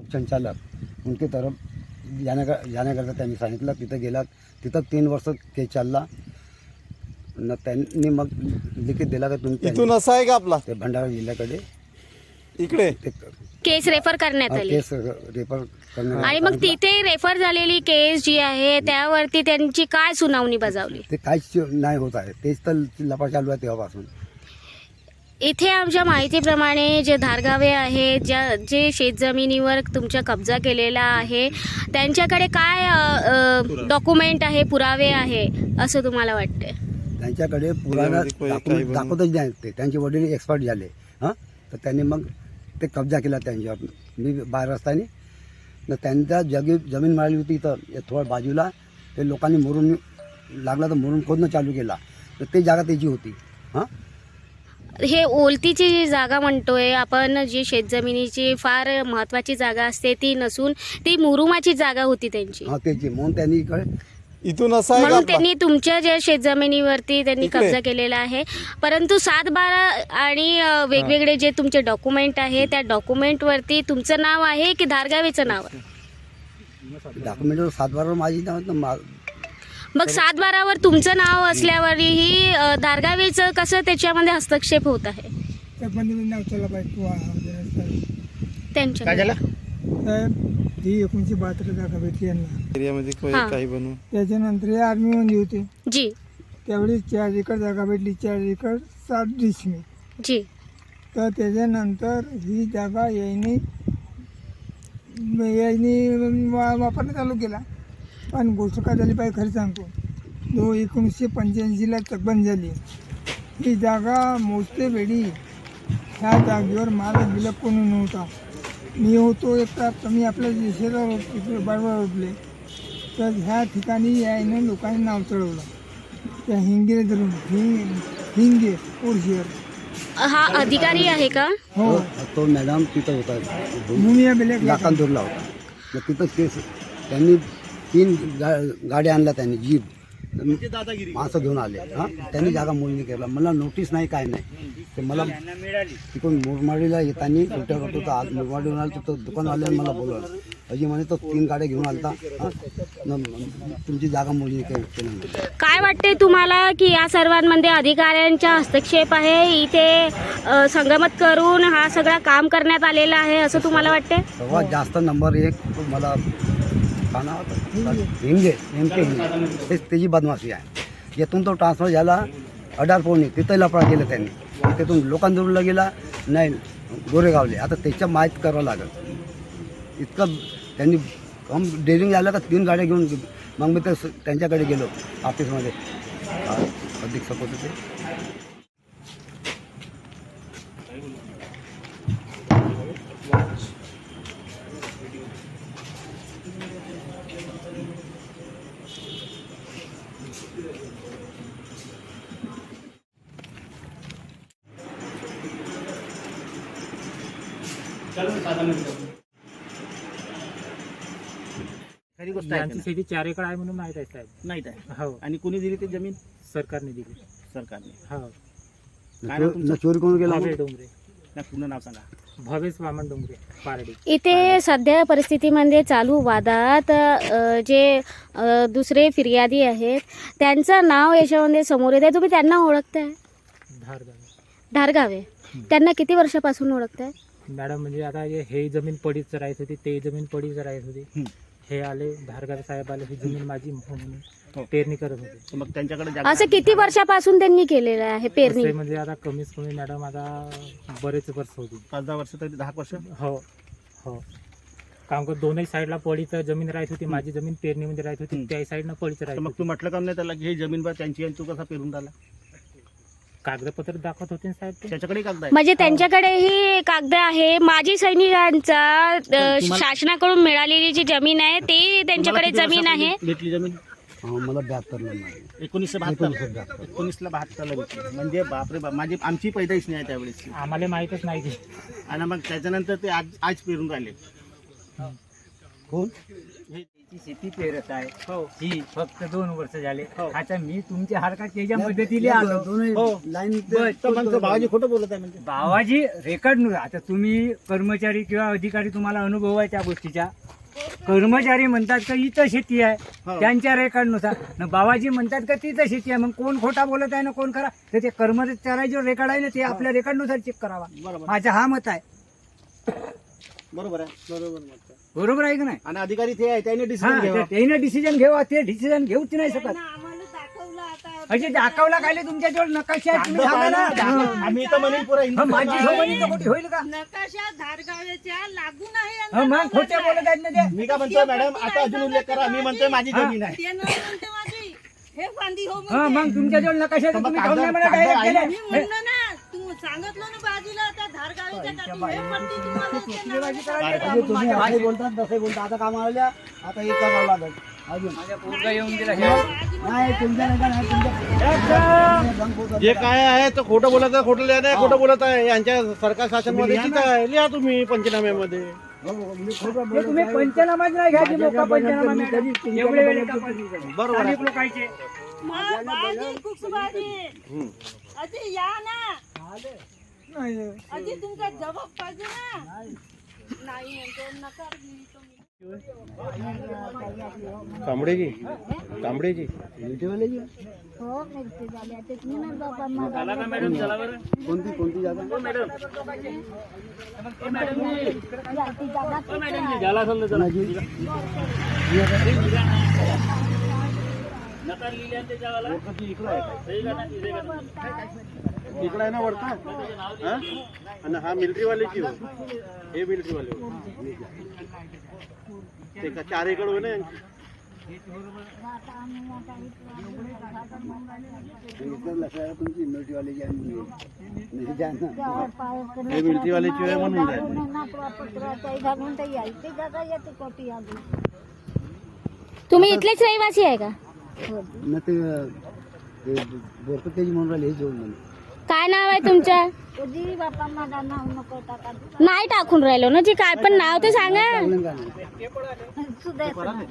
उपसंचालक उनके तरफ जाण्याकरता त्यांनी सांगितलं. तिथं गेला, तिथं 3 वर्ष केस चालला न त्यांनी मग लिखित दिला का तुम्ही इथून असं आहे का आपला ते भंडारा जिल्ह्याकडे इकडे ते केस रेफर करण्यात आली केस रेफर करण्यात आणि मग तिथे रेफर झालेली केस जी आहे त्यावरती त्यांची काय सुनावणी बजावली? ते काहीच नाही होत आहे. तेच तर लफा चालू आहे तेव्हापासून. इथे आमच्या माहितीप्रमाणे जे धारगावे आहेत, जे शेतजमिनीवर तुमचा कब्जा केलेला आहे, त्यांच्याकडे काय डॉक्युमेंट आहे, पुरावे आहे असं तुम्हाला वाटते? त्यांच्याकडे पुरावा दाखवतच नाही. ते त्यांचे वडील एक्सपर्ट झाले तर त्यांनी मग ते कब्जा केला त्यांच्यावर. मी बाहेर असताना तर त्यांच्या जमीन मिळाली होती तर थोडं बाजूला ते लोकांनी मुरुम लागला तर मुरुम खोदणं चालू केला तर ते जागा त्याची होती. हे ओलतीची जी जागा म्हणतोय आपण, जी शेतजमिनीची फार महत्त्वाची जागा असते ती नसून ती मुरुमाची जागा होती त्यांची. त्याची म्हणून त्यांनी इकडे इथून असं आहे का म्हणून आपला त्यांनी तुमच्या ज्या शेतजमिनीवरती त्यांनी कब्जा केलेला आहे. परंतु 7/12 आणि वेगवेगळे जे तुमचे डॉक्युमेंट आहे त्या डॉक्युमेंटवरती तुमचं नाव आहे की धारगावेचं नाव आहे? डॉक्युमेंटवर 7/12 माझी नाव. मग 7/12वर तुमचं नाव असल्यावरही धारगावेचं कसं त्याच्यामध्ये हस्तक्षेप होत आहे? त्यांच्या ही 1972 जागा भेटली यांना एरियामध्ये हा. काही बनवून त्याच्यानंतर हे आर्मीमध्ये होते जी त्यावेळी 4 एकर जागा भेटली. 4 एकर 7 डिसमी. जी तर त्याच्यानंतर ही जागा यांनी वापरणं चालू केला. पण गोष्ट काय झाली पाहिजे खरी सांगतो. 1985ला तकबंद झाली. ही जागा मोजते वेळी ह्या जागेवर मालक बिलक कोणी नव्हता. मी होतो एकटा. मी आपल्या शेतात बरोबर उठले तर ह्या ठिकाणी यायनं लोकांनी नाव चढवलं त्या हिंगे धरून हिंगे ओरशेर. हा अधिकारी आहे का? हो, तो मॅडम तिथं होता, भूमिया बेलेक लाखांदूरला होता. मग तिथं केस त्यांनी 3 गाड्या आणल्या त्यांनी, जीप माणसं घेऊन आले. त्यांनी जागा मोजणी केला. मला नोटीस नाही काय नाही. ते मला तिकडून मुरमाडीला येताना उलट्या करतो तर आज मुरमाडीहून आलं तर दुकानवाल्याने मला बोलवलं. अजी म्हणे तो 3 गाड्या घेऊन आलता तुमची जागा मोजणी केली. काय वाटते तुम्हाला की या सर्वांमध्ये अधिकाऱ्यांचा हस्तक्षेप आहे? इथे संगमत करून हा सगळा काम करण्यात आलेला आहे असं तुम्हाला वाटते? सर्वात जास्त नंबर 1 मला हिंगे हेच त्याची बदमाशी आहे. येथून तो ट्रान्सफर झाला अडारपोणी, तिथं लफडा केलं त्यांनी. तिथून लोकांदूरला गेला नाही गोरेगावले. आता त्याच्या माहीत करावं लागेल. इतकं त्यांनी डेअरिंग झालं का 3 गाड्या घेऊन. मग मी त्यांच्याकडे गेलो ऑफिसमध्ये अधीक्षक होते ते. खरी गोष्ट आहे यांची शेती 4 एकर आहे म्हणून माहित आहे साहेब. माहित आहे. हो, आणि कोणी दिली ती जमीन? सरकारने दिली. सरकारने. हो, काय नाव तुमचं? चोरी कोण गेला? भवेश डोंगरे. नाही, पूर्ण नाव सांगा. भवेश वामन डोंगरे, पारडी. इथे सध्या परिस्थितीमध्ये चालू वादात जे दुसरे फिर्यादी आहेत त्यांचं नाव याच्यामध्ये समोर येत आहे. तुम्ही त्यांना ओळखताय? धारगावे. त्यांना किती वर्षापासून ओळखताय? मॅडम म्हणजे आता हे जमीन पडीच राहत होती, ते जमीन पडीच राहत होती. हे आले धारगावे साहेब आले, ही जमीन माझी म्हणून पेरणी करत होते. मग त्यांच्याकडे जागा असं किती वर्षापासून त्यांनी केलेलं आहे पेरणी? असे म्हणजे आता कमीच कमी मॅडम आता बरेच वर्ष होती. 5-10 वर्ष तरी 10 वर्ष. हो हो, काम कर दोनही साईडला पडीचं जमीन राहत होती. माझी जमीन पेरणीमध्ये राहत होती, त्या साईडनं पडीचं तर राहत मग होती. तू म्हटलं का नाही त्याला की हे जमीन बा त्यांची आणि तू कसा पेरून राहिला? कागदपत्र दाखवत होते ना साहेब ते. त्याच्याकडे कागद आहे. म्हणजे त्यांच्याकडेही कागद आहे. माजी सैनिकांचा शासनाकडून मिळालेली जी जमीन आहे ती त्यांच्याकडे जमीन आहे. भेटली जमीन मला 72ला 1972 ला भेटली. म्हणजे बापरे बाप, माझी आमची पैदाईश नाही आहे त्यावेळेस. आम्हाला माहीतच नाही ते. आणि मग त्याच्यानंतर ते आज पेरून राहिले. कोण त्याची शेती पेरत आहे ही फक्त 2 वर्ष झाले आता मी तुमच्या हरकत त्याच्या मदतीला आलो दोन्ही लाईन तर मग बाबाजी खोटं बोलत आहे म्हणजे बाबाजी रेकॉर्ड नु आता तुम्ही कर्मचारी किंवा अधिकारी तुम्हाला अनुभव आहे त्या गोष्टीचा कर्मचारी म्हणतात का इथं शेती आहे त्यांच्या रेकॉर्ड नुसार न बाबाजी म्हणतात का तिथं शेती आहे मग कोण खोटा बोलत आहे ना कोण खरा तर ते कर्मचाऱ्याचे रेकॉर्ड आहे ना ते आपल्या रेकॉर्ड नुसार चेक करावा माझा हा मत आहे बरोबर आहे बरोबर आहे का नाही आणि अधिकारी ते आहे त्याने डिसिजन हा घ्यावा त्याने डिसिजन घ्यावा ते डिसिजन घेऊच नाही शकत असे दाखवला काय तुमच्याजवळ नकाशा आहे, तुम्ही सांगा ना. आम्ही तर म्हणेल पुरा हा, माझी सोबती तर कुठे होईल का नकाशा धारगाव्याच्या लागून आहे हा, मग खोटे बोलत आहेत ना ते मी काय म्हणतोय मॅडम आता अजून उल्लेख करा मी म्हणतोय माझी जमीन आहे ते न म्हणते माझी हे फांदी हो हा मग तुमच्याजवळ नकाशा आहे, तुम्ही काहून नाही मला direct केलं? मी म्हणलं ना तू सांगितलं ना बाजूला त्या धारगाव्याच्या टाकी हे पडती तुम्हाला तुम्ही असे बोलतात तसे बोलतात आता कामाला आल्या, आता हे करावं लागेल अजून पोरगा येऊन गेला नाही तुमच्या नाही तुमच्या जे काय आहे तर खोटं बोलत आहे खोटं लिहा नाही खोटं बोलत आहे यांच्या सरकार शासनमध्ये तिथं आहे लिहा तुम्ही पंचनाम्यामध्ये हे तुम्ही पंचनामा नाही घ्यायचे लोक पंचनामा मॅडम. एवढे वेळ एका बरोबर आहे. स्थानिक लोकांचे बाजी कुकबाजी अजी या ना नाही अजी तुमचा जबाब पाहिजे ना नाही म्हणतो नकार घेऊ तुम्ही तांबडेजी तांबडेजी कोणती कोणती जागा इकडे आहे ना वरता हा? आणि हा मिलिटरीवाल्याची हो हे मिलिटरीवाले हो ते का 4 एकड़ हो ना यांची. तुमची इन्व्हर्टीवाले जी आहे हे मिलिटरीवाल्याची आहे म्हणून जायचं. तुम्ही इथलेच रहिवासी आहे का? न ते बोरपत्याची म्हणून राहिले हे जोड म्हणे काय नाव आहे तुमचं? नाही टाकून राहिलो ना जी काय पण नाव ते सांगा. चांगलं का नाही